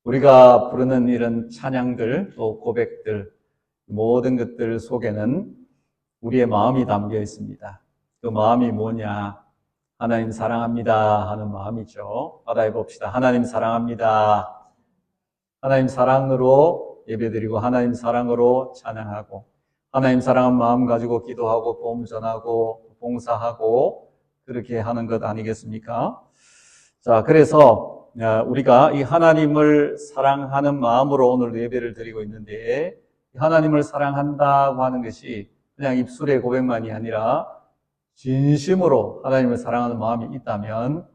우리가 부르는 이런 찬양들, 또 고백들, 모든 것들 속에는 우리의 마음이 담겨 있습니다. 그 마음이 뭐냐? 하나님 사랑합니다 하는 마음이죠. 따라해 봅시다. 하나님 사랑합니다. 하나님 사랑으로 예배드리고 하나님 사랑으로 찬양하고 하나님 사랑한 마음 가지고 기도하고 복음 전하고 봉사하고 그렇게 하는 것 아니겠습니까? 자, 그래서 우리가 이 하나님을 사랑하는 마음으로 오늘 예배를 드리고 있는데, 하나님을 사랑한다고 하는 것이 그냥 입술의 고백만이 아니라 진심으로 하나님을 사랑하는 마음이 있다면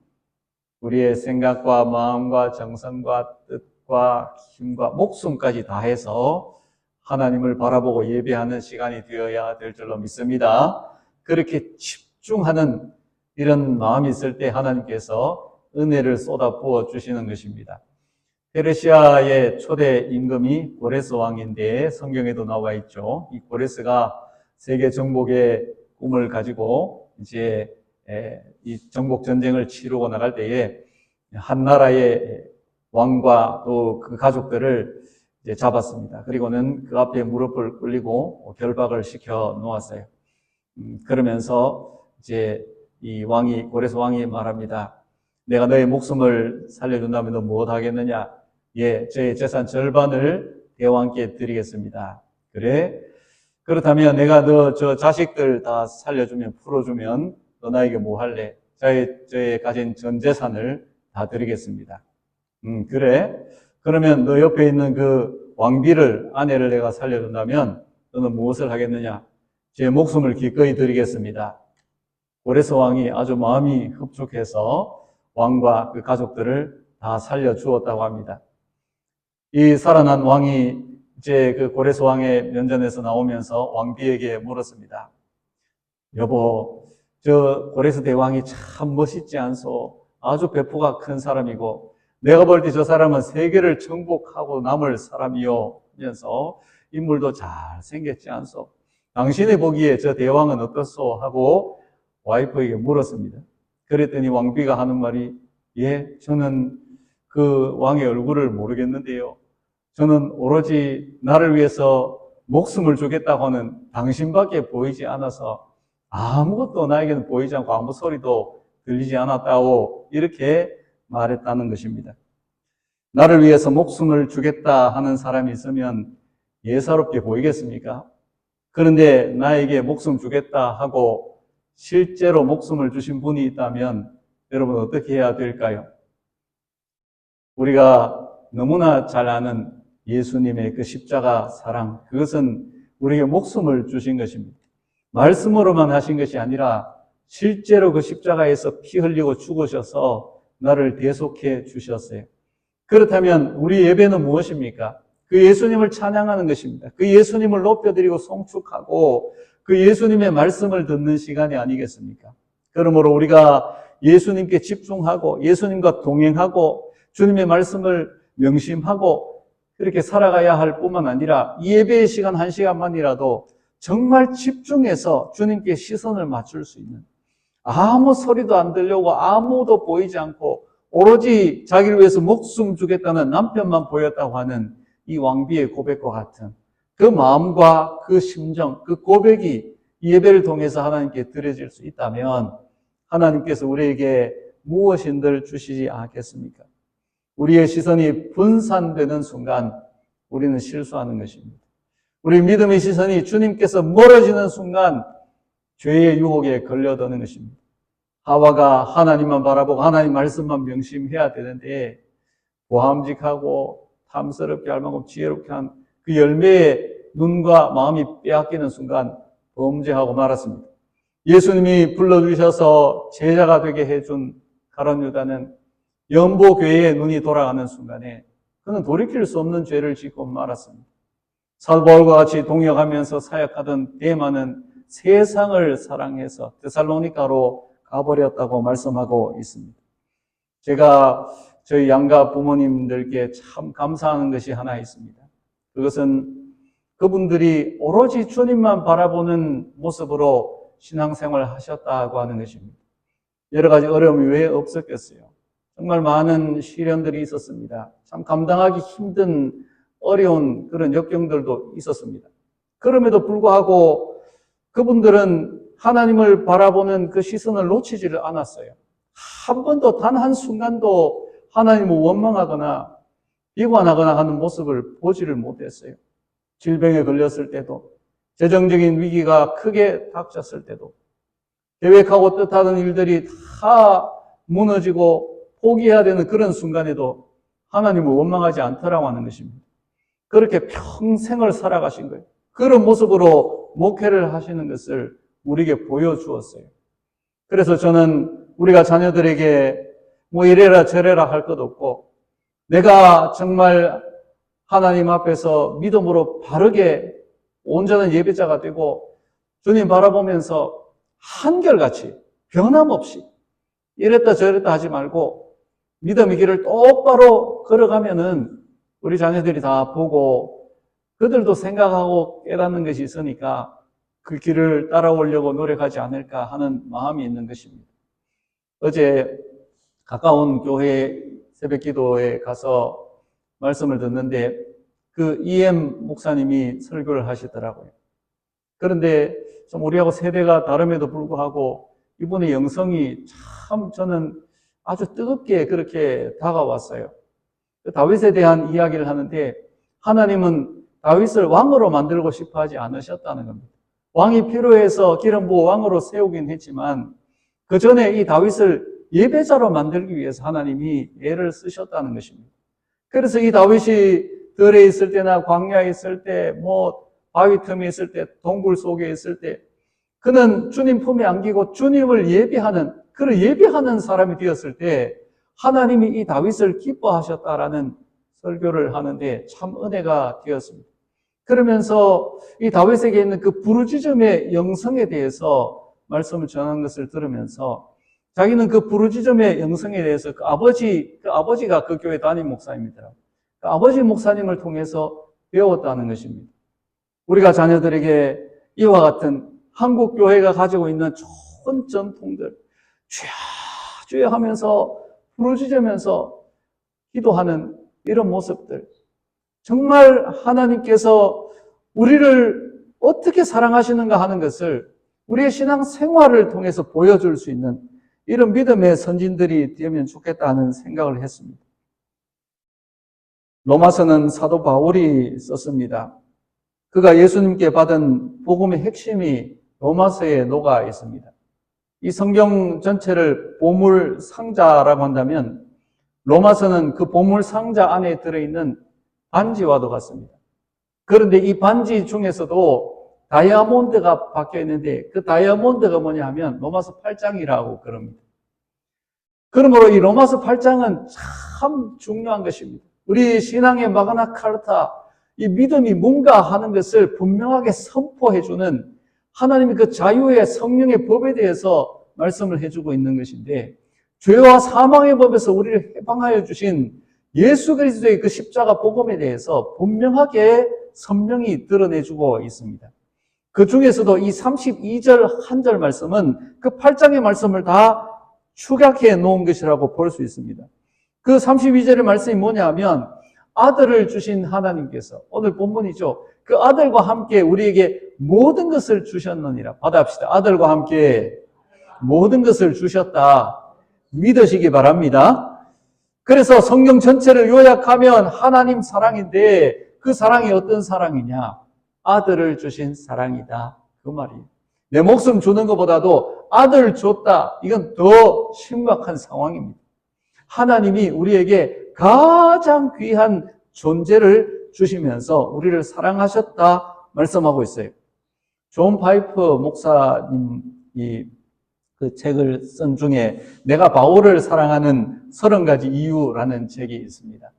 우리의 생각과 마음과 정성과 뜻과 힘과 목숨까지 다해서 하나님을 바라보고 예배하는 시간이 되어야 될 줄로 믿습니다. 그렇게 집중하는 이런 마음이 있을 때 하나님께서 은혜를 쏟아 부어 주시는 것입니다. 페르시아의 초대 임금이 고레스 왕인데 성경에도 나와 있죠. 이 고레스가 세계 정복의 꿈을 가지고 이제 이 정복 전쟁을 치르고 나갈 때에 한 나라의 왕과 또 그 가족들을 이제 잡았습니다. 그리고는 그 앞에 무릎을 꿇리고 결박을 시켜 놓았어요. 그러면서 이제 이 왕이 고레스 왕이 말합니다. 내가 너의 목숨을 살려준다면 너 무엇 하겠느냐? 예, 저의 재산 절반을 대왕께 드리겠습니다. 그래? 그렇다면 내가 너 저 자식들 다 살려주면, 풀어주면 너 나에게 뭐 할래? 저의 가진 전 재산을 다 드리겠습니다. 그래? 그러면 너 옆에 있는 그 왕비를, 아내를 내가 살려준다면 너는 무엇을 하겠느냐? 제 목숨을 기꺼이 드리겠습니다. 고레스 왕이 아주 마음이 흡족해서 왕과 그 가족들을 다 살려주었다고 합니다. 이 살아난 왕이 이제 그 고레스 왕의 면전에서 나오면서 왕비에게 물었습니다. 여보, 저 고레스 대왕이 참 멋있지 않소? 아주 배포가 큰 사람이고 내가 볼 때 저 사람은 세계를 정복하고 남을 사람이요 하면서 인물도 잘 생겼지 않소? 당신이 보기에 저 대왕은 어떻소? 하고 와이프에게 물었습니다. 그랬더니 왕비가 하는 말이 예, 저는 그 왕의 얼굴을 모르겠는데요. 저는 오로지 나를 위해서 목숨을 주겠다고 하는 당신밖에 보이지 않아서 아무것도 나에게는 보이지 않고 아무 소리도 들리지 않았다고 이렇게 말했다는 것입니다. 나를 위해서 목숨을 주겠다 하는 사람이 있으면 예사롭게 보이겠습니까? 그런데 나에게 목숨 주겠다 하고 실제로 목숨을 주신 분이 있다면 여러분 어떻게 해야 될까요? 우리가 너무나 잘 아는 예수님의 그 십자가 사랑, 그것은 우리에게 목숨을 주신 것입니다. 말씀으로만 하신 것이 아니라 실제로 그 십자가에서 피 흘리고 죽으셔서 나를 대속해 주셨어요. 그렇다면 우리 예배는 무엇입니까? 그 예수님을 찬양하는 것입니다. 그 예수님을 높여드리고 송축하고 그 예수님의 말씀을 듣는 시간이 아니겠습니까? 그러므로 우리가 예수님께 집중하고 예수님과 동행하고 주님의 말씀을 명심하고 그렇게 살아가야 할 뿐만 아니라 이 예배의 시간 1시간만이라도 정말 집중해서 주님께 시선을 맞출 수 있는, 아무 소리도 안 들려고 아무도 보이지 않고 오로지 자기를 위해서 목숨 주겠다는 남편만 보였다고 하는 이 왕비의 고백과 같은 그 마음과 그 심정, 그 고백이 이 예배를 통해서 하나님께 드려질 수 있다면 하나님께서 우리에게 무엇인들 주시지 않겠습니까? 우리의 시선이 분산되는 순간 우리는 실수하는 것입니다. 우리 믿음의 시선이 주님께서 멀어지는 순간 죄의 유혹에 걸려드는 것입니다. 하와가 하나님만 바라보고 하나님 말씀만 명심해야 되는데 고함직하고 탐스럽게 할 만큼 지혜롭게 한 그 열매의 눈과 마음이 빼앗기는 순간 범죄하고 말았습니다. 예수님이 불러주셔서 제자가 되게 해준 가룟 유다는 연보교회의 눈이 돌아가는 순간에 그는 돌이킬 수 없는 죄를 짓고 말았습니다. 사도 바울과 같이 동역하면서 사역하던 데마는 세상을 사랑해서 데살로니가로 가버렸다고 말씀하고 있습니다. 제가 저희 양가 부모님들께 참 감사하는 것이 하나 있습니다. 그것은 그분들이 오로지 주님만 바라보는 모습으로 신앙생활을 하셨다고 하는 것입니다. 여러 가지 어려움이 왜 없었겠어요? 정말 많은 시련들이 있었습니다. 참 감당하기 힘든 어려운 그런 역경들도 있었습니다. 그럼에도 불구하고 그분들은 하나님을 바라보는 그 시선을 놓치지를 않았어요. 한 번도 단 한순간도 하나님을 원망하거나 비관하거나 하는 모습을 보지를 못했어요. 질병에 걸렸을 때도, 재정적인 위기가 크게 닥쳤을 때도, 계획하고 뜻하던 일들이 다 무너지고 포기해야 되는 그런 순간에도 하나님을 원망하지 않더라고 하는 것입니다. 그렇게 평생을 살아가신 거예요. 그런 모습으로 목회를 하시는 것을 우리에게 보여주었어요. 그래서 저는 우리가 자녀들에게 뭐 이래라 저래라 할 것 없고, 내가 정말 하나님 앞에서 믿음으로 바르게 온전한 예배자가 되고 주님 바라보면서 한결같이 변함없이 이랬다 저랬다 하지 말고 믿음의 길을 똑바로 걸어가면은 우리 자녀들이 다 보고 그들도 생각하고 깨닫는 것이 있으니까 그 길을 따라오려고 노력하지 않을까 하는 마음이 있는 것입니다. 어제 가까운 교회 새벽 기도에 가서 말씀을 듣는데 그 EM 목사님이 설교를 하시더라고요. 그런데 좀 우리하고 세대가 다름에도 불구하고 이분의 영성이 참 저는 아주 뜨겁게 그렇게 다가왔어요. 다윗에 대한 이야기를 하는데 하나님은 다윗을 왕으로 만들고 싶어 하지 않으셨다는 겁니다. 왕이 필요해서 기름 부어 왕으로 세우긴 했지만 그 전에 이 다윗을 예배자로 만들기 위해서 하나님이 애를 쓰셨다는 것입니다. 그래서 이 다윗이 들에 있을 때나 광야에 있을 때, 뭐 바위 틈에 있을 때, 동굴 속에 있을 때 그는 주님 품에 안기고 주님을 예배하는 그런 예배하는 사람이 되었을 때 하나님이 이 다윗을 기뻐하셨다라는 설교를 하는데 참 은혜가 되었습니다. 그러면서 이 다윗에게 있는 그 부르짖음의 영성에 대해서 말씀을 전한 것을 들으면서 자기는 그 부르짖음의 영성에 대해서 그 아버지가 그 교회 담임 목사입니다. 그 아버지 목사님을 통해서 배웠다는 것입니다. 우리가 자녀들에게 이와 같은 한국 교회가 가지고 있는 좋은 전통들, 주여 주여 하면서 부르짖으면서 기도하는 이런 모습들, 정말 하나님께서 우리를 어떻게 사랑하시는가 하는 것을 우리의 신앙 생활을 통해서 보여줄 수 있는 이런 믿음의 선진들이 되면 좋겠다는 생각을 했습니다. 로마서는 사도 바울이 썼습니다. 그가 예수님께 받은 복음의 핵심이 로마서에 녹아 있습니다. 이 성경 전체를 보물 상자라고 한다면 로마서는 그 보물 상자 안에 들어있는 반지와도 같습니다. 그런데 이 반지 중에서도 다이아몬드가 박혀 있는데 그 다이아몬드가 뭐냐 하면 로마서 8장이라고 그럽니다. 그러므로 이 로마서 8장은 참 중요한 것입니다. 우리 신앙의 마그나 카르타, 이 믿음이 뭔가 하는 것을 분명하게 선포해주는 하나님의 그 자유의 성령의 법에 대해서 말씀을 해주고 있는 것인데 죄와 사망의 법에서 우리를 해방하여 주신 예수 그리스도의 그 십자가 복음에 대해서 분명하게 선명히 드러내주고 있습니다. 그 중에서도 이 32절 한 절 말씀은 그 8장의 말씀을 다 축약해 놓은 것이라고 볼 수 있습니다. 그 32절의 말씀이 뭐냐 하면 아들을 주신 하나님께서 오늘 본문이죠. 그 아들과 함께 우리에게 모든 것을 주셨느니라. 받아합시다. 아들과 함께 모든 것을 주셨다. 믿으시기 바랍니다. 그래서 성경 전체를 요약하면 하나님 사랑인데 그 사랑이 어떤 사랑이냐? 아들을 주신 사랑이다. 그 말이에요. 내 목숨 주는 것보다도 아들 줬다. 이건 더 심각한 상황입니다. 하나님이 우리에게 가장 귀한 존재를 주시면서 우리를 사랑하셨다 말씀하고 있어요. 존 파이프 목사님이 그 책을 쓴 중에 내가 바울을 사랑하는 30가지 이유라는 책이 있습니다.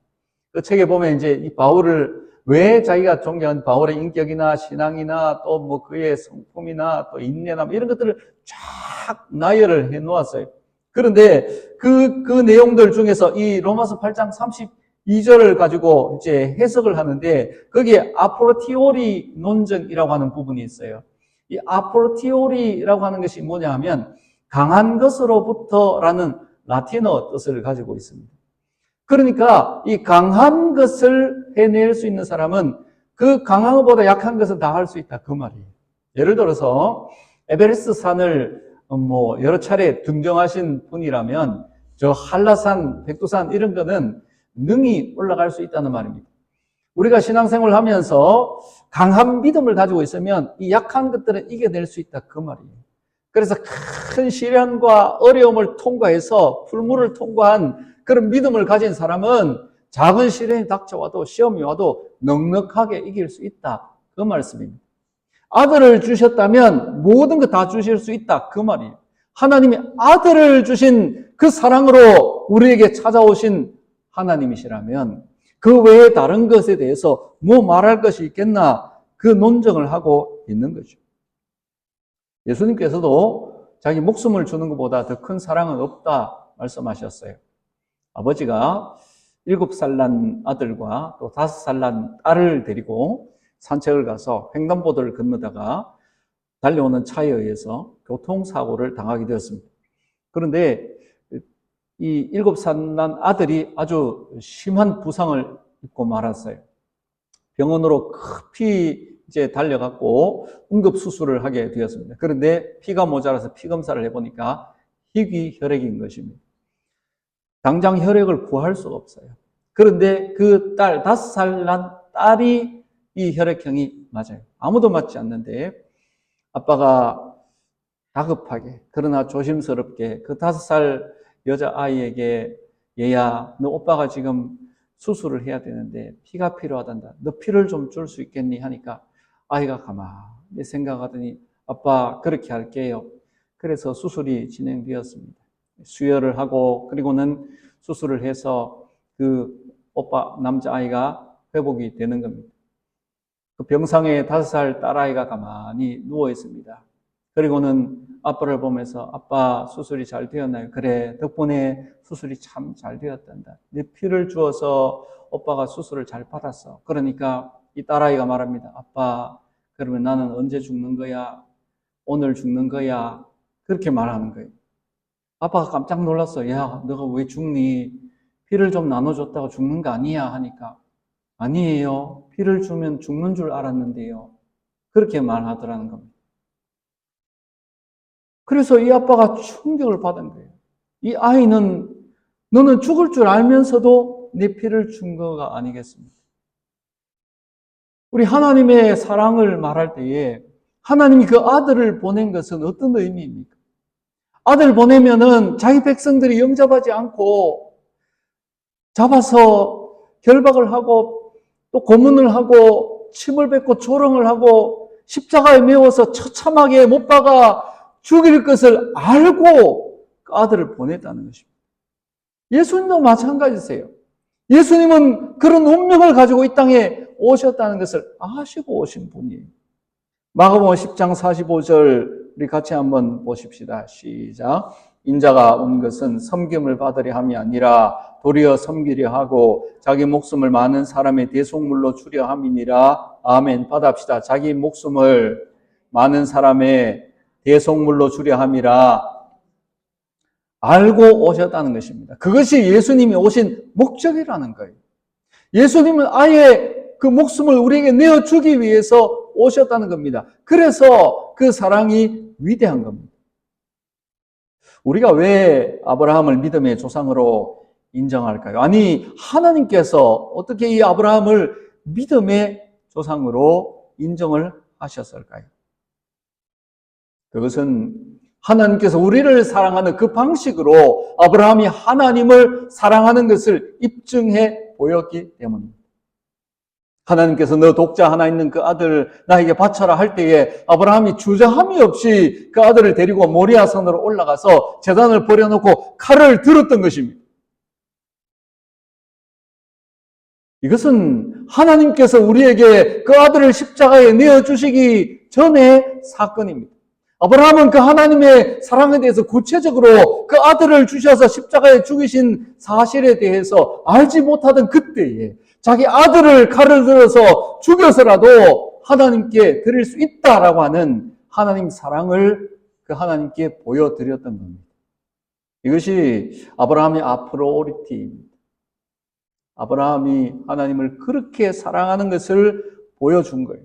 그 책에 보면 이제 이 바울을 왜 자기가 존경한 바울의 인격이나 신앙이나 또 뭐 그의 성품이나 또 인내나 이런 것들을 쫙 나열을 해 놓았어요. 그런데 그 내용들 중에서 이 로마서 8장 32절을 가지고 이제 해석을 하는데 거기에 아포르티오리 논증이라고 하는 부분이 있어요. 이 아포르티오리라고 하는 것이 뭐냐 하면 강한 것으로부터라는 라틴어 뜻을 가지고 있습니다. 그러니까 이 강한 것을 해낼 수 있는 사람은 그 강한 것보다 약한 것을 다 할 수 있다, 그 말이에요. 예를 들어서 에베레스트 산을 여러 차례 등정하신 분이라면 저 한라산, 백두산 이런 거는 능히 올라갈 수 있다는 말입니다. 우리가 신앙생활을 하면서 강한 믿음을 가지고 있으면 이 약한 것들은 이겨낼 수 있다, 그 말이에요. 그래서 큰 시련과 어려움을 통과해서 풀물을 통과한 그런 믿음을 가진 사람은 작은 시련이 닥쳐와도 시험이 와도 넉넉하게 이길 수 있다, 그 말씀입니다. 아들을 주셨다면 모든 것 다 주실 수 있다, 그 말이에요. 하나님이 아들을 주신 그 사랑으로 우리에게 찾아오신 하나님이시라면 그 외에 다른 것에 대해서 뭐 말할 것이 있겠나, 그 논증을 하고 있는 거죠. 예수님께서도 자기 목숨을 주는 것보다 더 큰 사랑은 없다 말씀하셨어요. 아버지가 7살 난 아들과 또 5살 난 딸을 데리고 산책을 가서 횡단보도를 건너다가 달려오는 차에 의해서 교통사고를 당하게 되었습니다. 그런데 이 7살 난 아들이 아주 심한 부상을 입고 말았어요. 병원으로 급히 이제 달려갔고 응급수술을 하게 되었습니다. 그런데 피가 모자라서 피 검사를 해보니까 희귀혈액인 것입니다. 당장 혈액을 구할 수가 없어요. 그런데 그 딸, 5살 난 딸이 이 혈액형이 맞아요. 아무도 맞지 않는데 아빠가 다급하게 그러나 조심스럽게 그 5살 여자아이에게 얘야, 너 오빠가 지금 수술을 해야 되는데 피가 필요하단다. 너 피를 좀 줄 수 있겠니? 하니까 아이가 가만히 생각하더니 아빠 그렇게 할게요. 그래서 수술이 진행되었습니다. 수혈을 하고 그리고는 수술을 해서 그 오빠 남자아이가 회복이 되는 겁니다. 그 병상에 5살 딸아이가 가만히 누워 있습니다. 그리고는 아빠를 보면서 아빠 수술이 잘 되었나요? 그래, 덕분에 수술이 참 잘 되었단다. 네 피를 주어서 오빠가 수술을 잘 받았어. 그러니까 이 딸아이가 말합니다. 아빠, 그러면 나는 언제 죽는 거야? 오늘 죽는 거야? 그렇게 말하는 거예요. 아빠가 깜짝 놀랐어. 야, 너가 왜 죽니? 피를 좀 나눠줬다가 죽는 거 아니야? 하니까 아니에요. 피를 주면 죽는 줄 알았는데요. 그렇게 말하더라는 겁니다. 그래서 이 아빠가 충격을 받은 거예요. 이 아이는 너는 죽을 줄 알면서도 내 피를 준 거가 아니겠습니까? 우리 하나님의 사랑을 말할 때에 하나님이 그 아들을 보낸 것은 어떤 의미입니까? 아들 보내면은 자기 백성들이 영접하지 않고 잡아서 결박을 하고 또 고문을 하고 침을 뱉고 조롱을 하고 십자가에 메워서 처참하게 못 박아 죽일 것을 알고 그 아들을 보냈다는 것입니다. 예수님도 마찬가지세요. 예수님은 그런 운명을 가지고 이 땅에 오셨다는 것을 아시고 오신 분이에요. 마가복음 10장 45절 우리 같이 한번 보십시다. 시작. 인자가 온 것은 섬김을 받으려 함이 아니라 도리어 섬기려 하고 자기 목숨을 많은 사람의 대속물로 주려 함이니라. 아멘. 받합시다. 자기 목숨을 많은 사람의 대속물로 주려 함이라 알고 오셨다는 것입니다. 그것이 예수님이 오신 목적이라는 거예요. 예수님은 아예 그 목숨을 우리에게 내어주기 위해서 오셨다는 겁니다. 그래서 그 사랑이 위대한 겁니다. 우리가 왜 아브라함을 믿음의 조상으로 인정할까요? 아니, 하나님께서 어떻게 이 아브라함을 믿음의 조상으로 인정을 하셨을까요? 그것은 하나님께서 우리를 사랑하는 그 방식으로 아브라함이 하나님을 사랑하는 것을 입증해 보였기 때문입니다. 하나님께서 너 독자 하나 있는 그 아들 나에게 바쳐라 할 때에 아브라함이 주저함이 없이 그 아들을 데리고 모리아 산으로 올라가서 제단을 버려놓고 칼을 들었던 것입니다. 이것은 하나님께서 우리에게 그 아들을 십자가에 내어주시기 전의 사건입니다. 아브라함은 그 하나님의 사랑에 대해서 구체적으로 그 아들을 주셔서 십자가에 죽이신 사실에 대해서 알지 못하던 그때에 자기 아들을 칼을 들어서 죽여서라도 하나님께 드릴 수 있다라고 하는 하나님 사랑을 그 하나님께 보여드렸던 겁니다. 이것이 아브라함의 아프로리티입니다. 아브라함이 하나님을 그렇게 사랑하는 것을 보여준 거예요.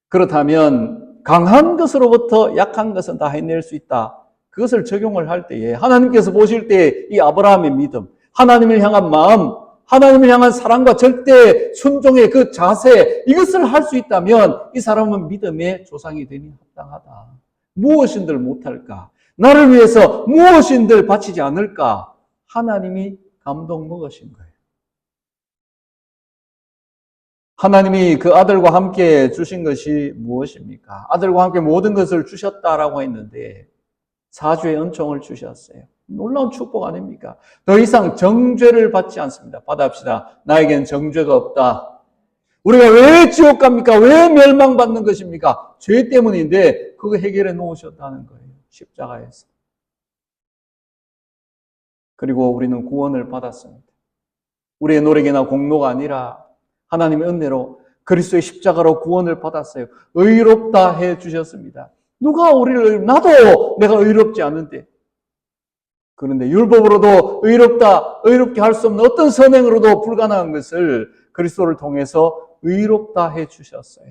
그렇다면 강한 것으로부터 약한 것은 다 해낼 수 있다. 그것을 적용을 할 때에 하나님께서 보실 때 이 아브라함의 믿음, 하나님을 향한 마음, 하나님을 향한 사랑과 절대 순종의 그 자세, 이것을 할 수 있다면 이 사람은 믿음의 조상이 되니 합당하다. 무엇인들 못할까? 나를 위해서 무엇인들 바치지 않을까? 하나님이 감동 먹으신 거예요. 하나님이 그 아들과 함께 주신 것이 무엇입니까? 아들과 함께 모든 것을 주셨다라고 했는데 사주의 은총을 주셨어요. 놀라운 축복 아닙니까? 더 이상 정죄를 받지 않습니다. 받아합시다. 나에겐 정죄가 없다. 우리가 왜 지옥 갑니까? 왜 멸망받는 것입니까? 죄 때문인데 그거 해결해 놓으셨다는 거예요. 십자가에서. 그리고 우리는 구원을 받았습니다. 우리의 노력이나 공로가 아니라 하나님의 은혜로 그리스도의 십자가로 구원을 받았어요. 의롭다 해 주셨습니다. 누가 우리를, 나도 내가 의롭지 않은데. 그런데 율법으로도 의롭게 할 수 없는 어떤 선행으로도 불가능한 것을 그리스도를 통해서 의롭다 해 주셨어요.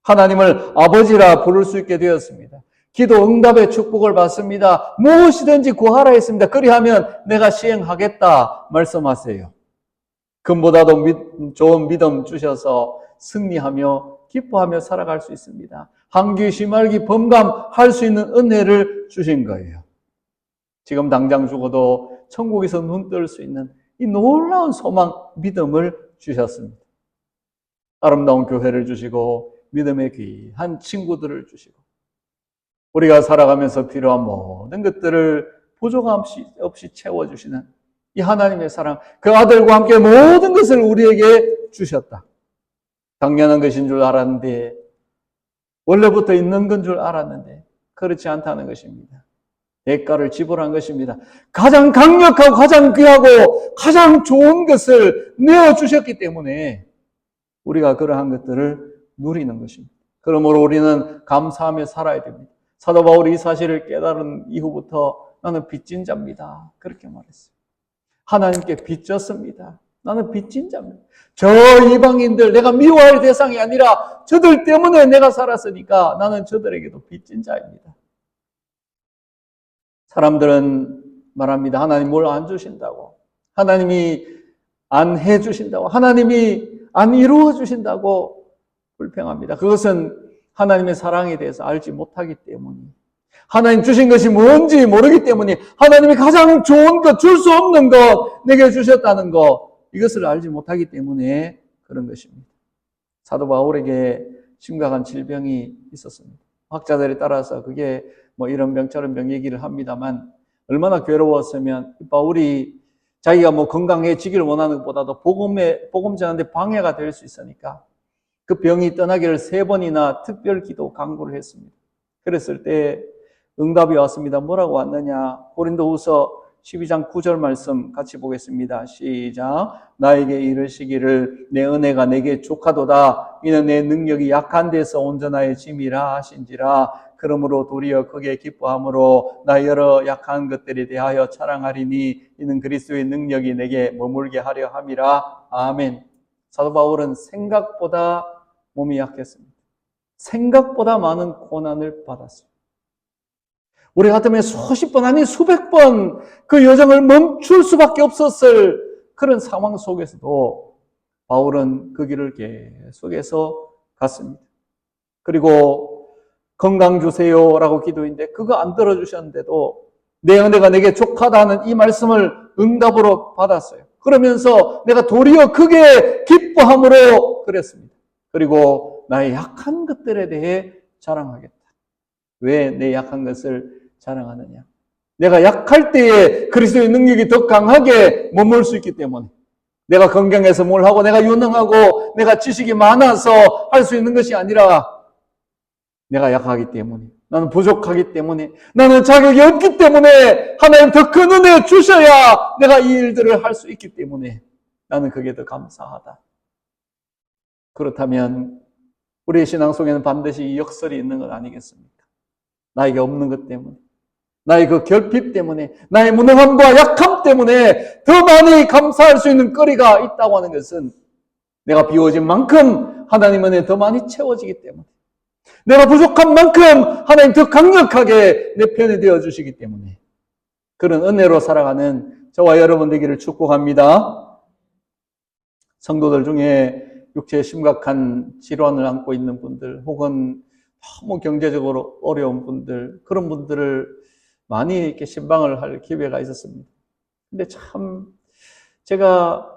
하나님을 아버지라 부를 수 있게 되었습니다. 기도 응답의 축복을 받습니다. 무엇이든지 구하라 했습니다. 그리하면 내가 시행하겠다 말씀하세요. 금보다도 좋은 믿음 주셔서 승리하며 기뻐하며 살아갈 수 있습니다. 한기, 심할기, 범감할 수 있는 은혜를 주신 거예요. 지금 당장 죽어도 천국에서 눈 뜰 수 있는 이 놀라운 소망, 믿음을 주셨습니다. 아름다운 교회를 주시고 믿음의 귀한 친구들을 주시고 우리가 살아가면서 필요한 모든 것들을 부족함 없이 채워주시는 이 하나님의 사랑, 그 아들과 함께 모든 것을 우리에게 주셨다. 당연한 것인 줄 알았는데, 원래부터 있는 건 줄 알았는데 그렇지 않다는 것입니다. 대가를 지불한 것입니다. 가장 강력하고 가장 귀하고 가장 좋은 것을 내어주셨기 때문에 우리가 그러한 것들을 누리는 것입니다. 그러므로 우리는 감사하며 살아야 됩니다. 사도 바울이 이 사실을 깨달은 이후부터 나는 빚진 자입니다. 그렇게 말했어요. 하나님께 빚졌습니다. 나는 빚진 자입니다. 저 이방인들, 내가 미워할 대상이 아니라 저들 때문에 내가 살았으니까 나는 저들에게도 빚진 자입니다. 사람들은 말합니다. 하나님 뭘 안 주신다고. 하나님이 안 해주신다고. 하나님이 안 이루어 주신다고 불평합니다. 그것은 하나님의 사랑에 대해서 알지 못하기 때문이에요. 하나님 주신 것이 뭔지 모르기 때문에 하나님이 가장 좋은 것, 줄 수 없는 것, 내게 주셨다는 것, 이것을 알지 못하기 때문에 그런 것입니다. 사도 바울에게 심각한 질병이 있었습니다. 학자들에 따라서 그게 뭐 이런 병 저런 병 얘기를 합니다만 얼마나 괴로웠으면 바울이 자기가 뭐 건강해지기를 원하는 것보다도 복음 전하는데 방해가 될 수 있으니까 그 병이 떠나기를 3번이나 특별 기도 간구를 했습니다. 그랬을 때 응답이 왔습니다. 뭐라고 왔느냐? 고린도후서 12장 9절 말씀 같이 보겠습니다. 시작. 나에게 이르시기를 내 은혜가 내게 족하도다. 이는 내 능력이 약한 데서 온전하여짐이라 하신지라. 그러므로 도리어 크게 기뻐함으로 나 여러 약한 것들에 대하여 자랑하리니 이는 그리스도의 능력이 내게 머물게 하려 함이라. 아멘. 사도 바울은 생각보다 몸이 약했습니다. 생각보다 많은 고난을 받았습니다. 우리 같으면 수십 번 아니 수백 번 그 여정을 멈출 수밖에 없었을 그런 상황 속에서도 바울은 그 길을 계속해서 갔습니다. 그리고 건강 주세요라고 기도했는데 그거 안 들어주셨는데도 내 은혜가 내게 족하다는 이 말씀을 응답으로 받았어요. 그러면서 내가 도리어 크게 기뻐함으로 그랬습니다. 그리고 나의 약한 것들에 대해 자랑하겠다. 왜 내 약한 것을 자랑하느냐? 내가 약할 때에 그리스도의 능력이 더 강하게 머물 수 있기 때문에 내가 건강해서 뭘 하고 내가 유능하고 내가 지식이 많아서 할 수 있는 것이 아니라 내가 약하기 때문에 나는 부족하기 때문에 나는 자격이 없기 때문에 하나님 더 큰 은혜 주셔야 내가 이 일들을 할 수 있기 때문에 나는 그게 더 감사하다. 그렇다면 우리의 신앙 속에는 반드시 이 역설이 있는 것 아니겠습니까? 나에게 없는 것 때문에 나의 그 결핍 때문에, 나의 무능함과 약함 때문에 더 많이 감사할 수 있는 거리가 있다고 하는 것은 내가 비워진 만큼 하나님 은혜 더 많이 채워지기 때문에, 내가 부족한 만큼 하나님 더 강력하게 내 편이 되어주시기 때문에 그런 은혜로 살아가는 저와 여러분 되기를 축복합니다. 성도들 중에 육체에 심각한 질환을 안고 있는 분들, 혹은 너무 경제적으로 어려운 분들, 그런 분들을 많이 이렇게 신방을 할 기회가 있었습니다. 근데 참 제가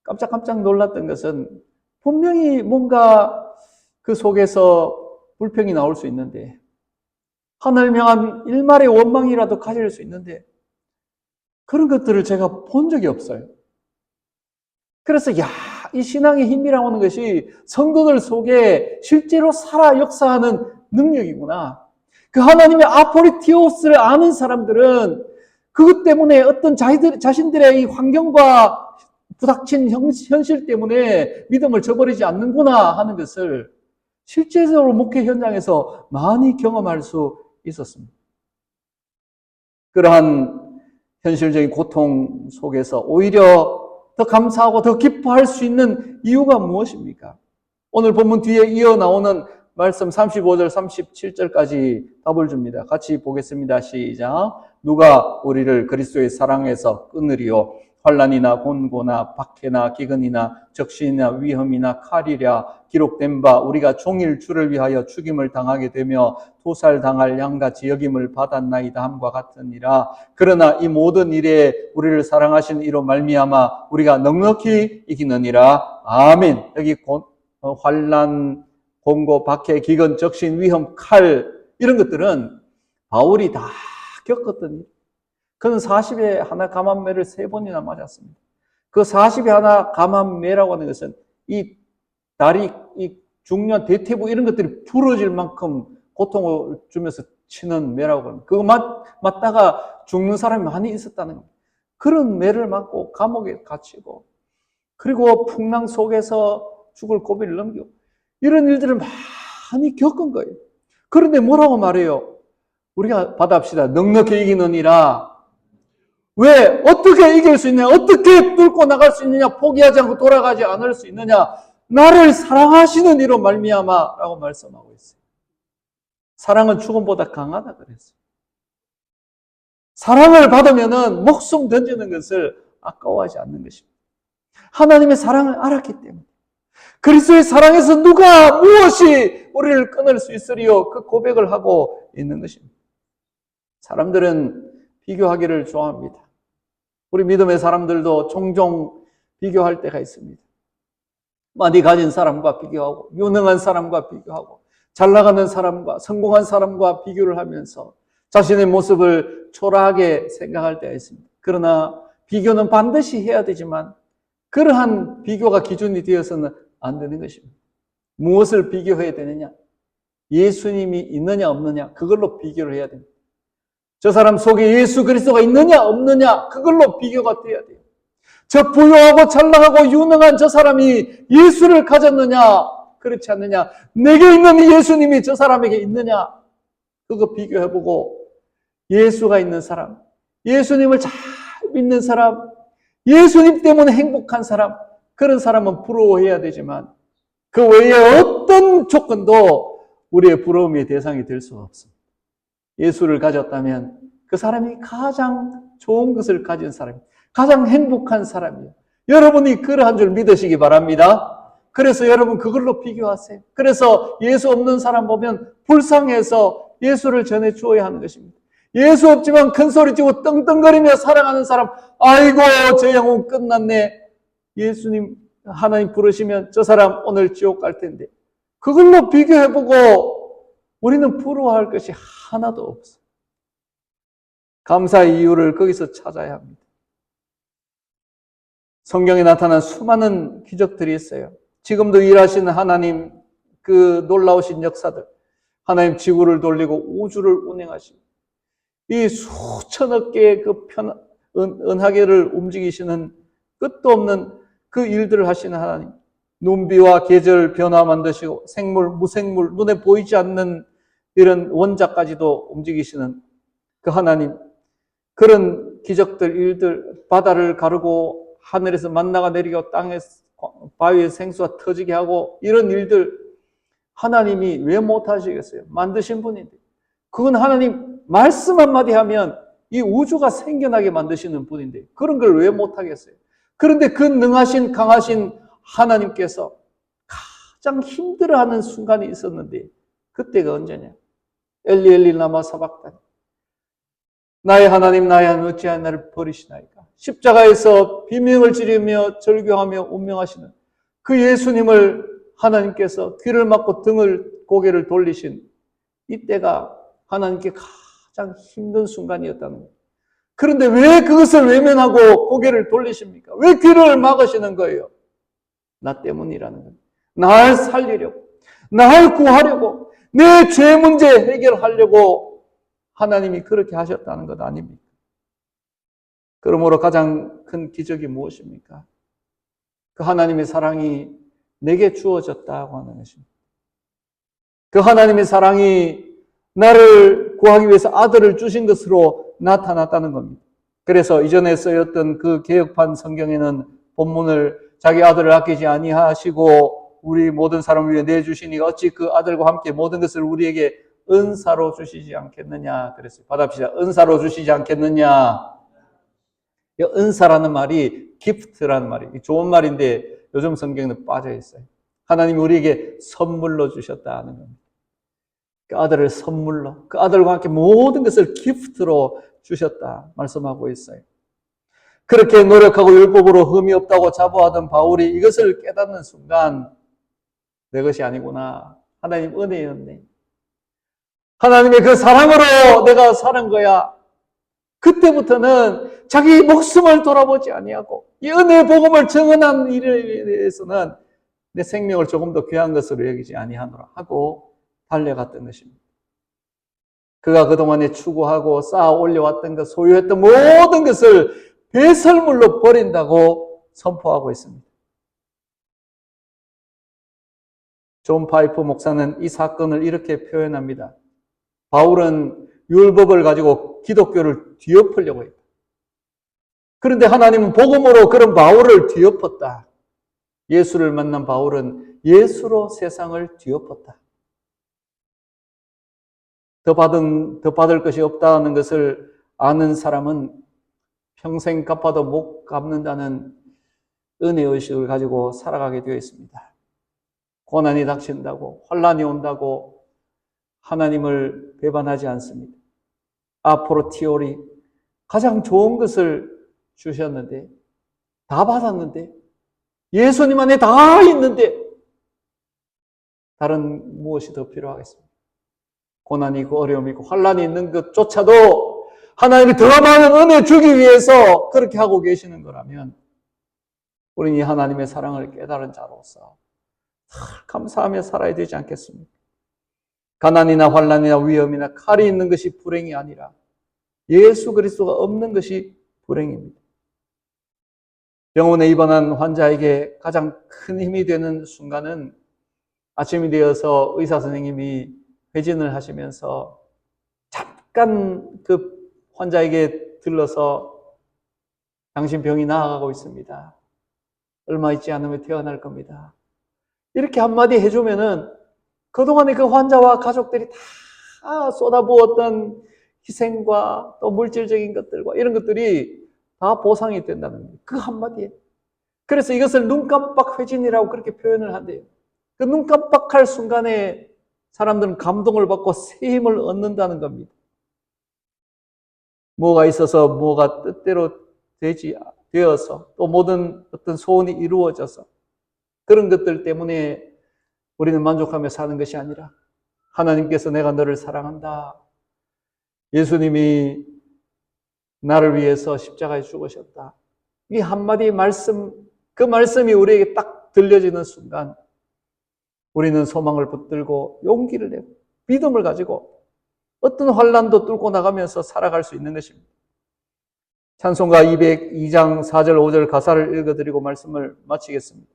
깜짝깜짝 놀랐던 것은, 분명히 뭔가 그 속에서 불평이 나올 수 있는데, 하나님 향한 일말의 원망이라도 가질 수 있는데, 그런 것들을 제가 본 적이 없어요. 그래서 이 신앙의 힘이라고 하는 것이 성도들 속에 실제로 살아 역사하는 능력이구나. 그 하나님의 아포리티오스를 아는 사람들은 그것 때문에 어떤 자신들의 이 환경과 부닥친 현실 때문에 믿음을 저버리지 않는구나 하는 것을 실제적으로 목회 현장에서 많이 경험할 수 있었습니다. 그러한 현실적인 고통 속에서 오히려 더 감사하고 더 기뻐할 수 있는 이유가 무엇입니까? 오늘 본문 뒤에 이어 나오는 말씀 35절, 37절까지 답을 줍니다. 같이 보겠습니다. 시작. 누가 우리를 그리스도의 사랑에서 끊으리요? 환난이나 곤고나 박해나 기근이나 적신이나 위험이나 칼이랴. 기록된 바 우리가 종일 주를 위하여 죽임을 당하게 되며 토살당할 양같이 여김을 받았나이다 함과 같으니라. 그러나 이 모든 일에 우리를 사랑하신 이로 말미암아 우리가 넉넉히 이기느니라. 아멘. 여기 환난, 곤고, 박해, 기근, 적신, 위험, 칼, 이런 것들은 바울이 다 겪었던 일. 그는 40에 하나 감암매를 3번이나 맞았습니다. 그 40에 하나 감암매라고 하는 것은 이 다리, 이 중년, 대퇴부 이런 것들이 부러질 만큼 고통을 주면서 치는 매라고 합니다. 그거 맞다가 죽는 사람이 많이 있었다는 겁니다. 그런 매를 맞고 감옥에 갇히고, 그리고 풍랑 속에서 죽을 고비를 넘기고, 이런 일들을 많이 겪은 거예요. 그런데 뭐라고 말해요? 우리가 받아합시다. 넉넉히 이기느니라. 왜? 어떻게 이길 수 있느냐? 어떻게 뚫고 나갈 수 있느냐? 포기하지 않고 돌아가지 않을 수 있느냐? 나를 사랑하시는 이로 말미암아 라고 말씀하고 있어요. 사랑은 죽음보다 강하다 그랬어요. 사랑을 받으면은 목숨 던지는 것을 아까워하지 않는 것입니다. 하나님의 사랑을 알았기 때문에. 그리스도의 사랑에서 누가 무엇이 우리를 끊을 수 있으리요? 그 고백을 하고 있는 것입니다. 사람들은 비교하기를 좋아합니다. 우리 믿음의 사람들도 종종 비교할 때가 있습니다. 많이 가진 사람과 비교하고, 유능한 사람과 비교하고, 잘 나가는 사람과, 성공한 사람과 비교를 하면서 자신의 모습을 초라하게 생각할 때가 있습니다. 그러나 비교는 반드시 해야 되지만 그러한 비교가 기준이 되어서는 안 되는 것입니다. 무엇을 비교해야 되느냐? 예수님이 있느냐 없느냐, 그걸로 비교를 해야 됩니다. 저 사람 속에 예수 그리스도가 있느냐 없느냐, 그걸로 비교가 돼야 돼요. 저 부유하고 잘나가고 유능한 저 사람이 예수를 가졌느냐 그렇지 않느냐, 내게 있는 이 예수님이 저 사람에게 있느냐, 그거 비교해보고 예수가 있는 사람, 예수님을 잘 믿는 사람, 예수님 때문에 행복한 사람, 그런 사람은 부러워해야 되지만 그 외에 어떤 조건도 우리의 부러움의 대상이 될 수가 없습니다. 예수를 가졌다면 그 사람이 가장 좋은 것을 가진 사람이에요. 가장 행복한 사람이에요. 여러분이 그러한 줄 믿으시기 바랍니다. 그래서 여러분 그걸로 비교하세요. 그래서 예수 없는 사람 보면 불쌍해서 예수를 전해 주어야 하는 것입니다. 예수 없지만 큰 소리 치고 떵떵거리며 살아가는 사람, 아이고 저 영혼 끝났네. 예수님 하나님 부르시면 저 사람 오늘 지옥 갈 텐데, 그걸로 비교해보고 우리는 부러워할 것이 하나도 없어요. 감사의 이유를 거기서 찾아야 합니다. 성경에 나타난 수많은 기적들이 있어요. 지금도 일하시는 하나님 그 놀라우신 역사들, 하나님 지구를 돌리고 우주를 운행하시고 이 수천억 개의 그 은하계를 움직이시는 끝도 없는 그 일들을 하시는 하나님, 눈비와 계절 변화 만드시고 생물, 무생물, 눈에 보이지 않는 이런 원자까지도 움직이시는 그 하나님, 그런 기적들, 일들, 바다를 가르고 하늘에서 만나가 내리고 땅에 바위에 생수가 터지게 하고 이런 일들 하나님이 왜 못하시겠어요? 만드신 분인데. 그건 하나님 말씀 한마디 하면 이 우주가 생겨나게 만드시는 분인데 그런 걸 왜 못하겠어요? 그런데 그 능하신 강하신 하나님께서 가장 힘들어하는 순간이 있었는데 그때가 언제냐? 엘리 엘리 라마 사박다니, 나의 하나님 나의 하나님 어찌하여 나를 버리시나이까. 십자가에서 비명을 지르며 절규하며 운명하시는 그 예수님을 하나님께서 귀를 막고 고개를 돌리신 이때가 하나님께 가장 힘든 순간이었다는 거예요. 그런데 왜 그것을 외면하고 고개를 돌리십니까? 왜 귀를 막으시는 거예요? 나 때문이라는 거예요. 날 살리려고, 날 구하려고, 내 죄 문제 해결하려고 하나님이 그렇게 하셨다는 것 아닙니까? 그러므로 가장 큰 기적이 무엇입니까? 그 하나님의 사랑이 내게 주어졌다고 하는 것입니다. 그 하나님의 사랑이 나를 구하기 위해서 아들을 주신 것으로 나타났다는 겁니다. 그래서 이전에 쓰였던 그 개혁판 성경에는 본문을 자기 아들을 아끼지 아니하시고 우리 모든 사람을 위해 내주시니 어찌 그 아들과 함께 모든 것을 우리에게 은사로 주시지 않겠느냐 그랬어요. 받아봅시다. 은사로 주시지 않겠느냐. 은사라는 말이 기프트라는 말이 좋은 말인데 요즘 성경에는 빠져 있어요. 하나님이 우리에게 선물로 주셨다는 겁니다. 그 아들을 선물로, 그 아들과 함께 모든 것을 기프트로 주셨다 말씀하고 있어요. 그렇게 노력하고 율법으로 흠이 없다고 자부하던 바울이 이것을 깨닫는 순간 내 것이 아니구나. 하나님 은혜였네. 하나님의 그 사랑으로 내가 사는 거야. 그때부터는 자기 목숨을 돌아보지 아니하고 이 은혜의 복음을 증언한 일에 대해서는 내 생명을 조금 더 귀한 것으로 여기지 아니하노라 하고 달려갔던 것입니다. 그가 그동안에 추구하고 쌓아 올려왔던 것, 소유했던 모든 것을 배설물로 버린다고 선포하고 있습니다. 존 파이프 목사는 이 사건을 이렇게 표현합니다. 바울은 율법을 가지고 기독교를 뒤엎으려고 했다. 그런데 하나님은 복음으로 그런 바울을 뒤엎었다. 예수를 만난 바울은 예수로 세상을 뒤엎었다. 더 받을 것이 없다는 것을 아는 사람은 평생 갚아도 못 갚는다는 은혜의식을 가지고 살아가게 되어 있습니다. 고난이 닥친다고, 환난이 온다고 하나님을 배반하지 않습니다. 아포로티오리, 가장 좋은 것을 주셨는데, 다 받았는데, 예수님 안에 다 있는데, 다른 무엇이 더 필요하겠습니까? 고난이 있고 어려움이 있고 환난이 있는 것조차도 하나님이 더 많은 은혜 주기 위해서 그렇게 하고 계시는 거라면 우리는 이 하나님의 사랑을 깨달은 자로서 감사하며 살아야 되지 않겠습니까? 가난이나 환난이나 위험이나 칼이 있는 것이 불행이 아니라 예수 그리스도가 없는 것이 불행입니다. 병원에 입원한 환자에게 가장 큰 힘이 되는 순간은 아침이 되어서 의사 선생님이 회진을 하시면서 잠깐 그 환자에게 들러서 당신 병이 나아가고 있습니다. 얼마 있지 않으면 태어날 겁니다. 이렇게 한마디 해주면은 그동안에 그 환자와 가족들이 다 쏟아부었던 희생과 또 물질적인 것들과 이런 것들이 다 보상이 된다는 거예요. 그 한마디에. 그래서 이것을 눈깜빡 회진이라고 그렇게 표현을 한대요. 그 눈깜빡할 순간에 사람들은 감동을 받고 새 힘을 얻는다는 겁니다. 뭐가 있어서 뭐가 뜻대로 되어서 또 모든 어떤 소원이 이루어져서 그런 것들 때문에 우리는 만족하며 사는 것이 아니라 하나님께서 내가 너를 사랑한다. 예수님이 나를 위해서 십자가에 죽으셨다. 이 한마디 말씀, 그 말씀이 우리에게 딱 들려지는 순간 우리는 소망을 붙들고 용기를 내고 믿음을 가지고 어떤 환난도 뚫고 나가면서 살아갈 수 있는 것입니다. 찬송가 202장 4절 5절 가사를 읽어드리고 말씀을 마치겠습니다.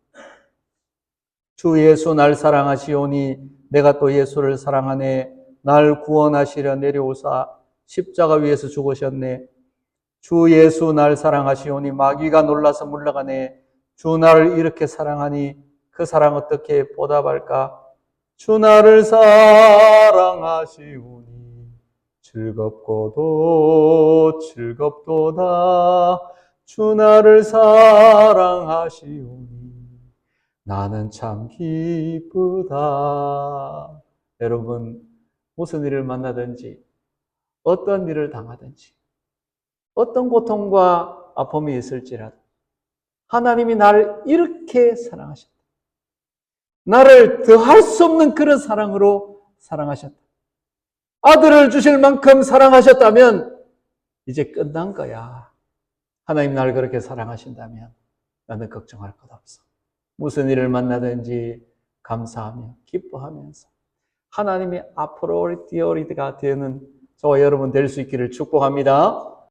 주 예수 날 사랑하시오니 내가 또 예수를 사랑하네. 날 구원하시려 내려오사 십자가 위에서 죽으셨네. 주 예수 날 사랑하시오니 마귀가 놀라서 물러가네. 주 나를 이렇게 사랑하니 그 사랑 어떻게 보답할까? 주 나를 사랑하시오니 즐겁고도 즐겁도다. 주 나를 사랑하시오니 나는 참 기쁘다. 여러분, 무슨 일을 만나든지 어떤 일을 당하든지 어떤 고통과 아픔이 있을지라도 하나님이 나를 이렇게 사랑하셨다. 나를 더할 수 없는 그런 사랑으로 사랑하셨다. 아들을 주실 만큼 사랑하셨다면 이제 끝난 거야. 하나님 나를 그렇게 사랑하신다면 나는 걱정할 것 없어. 무슨 일을 만나든지 감사하며 기뻐하면서 하나님의 앞으로 디어리드가 되는 저와 여러분 될 수 있기를 축복합니다.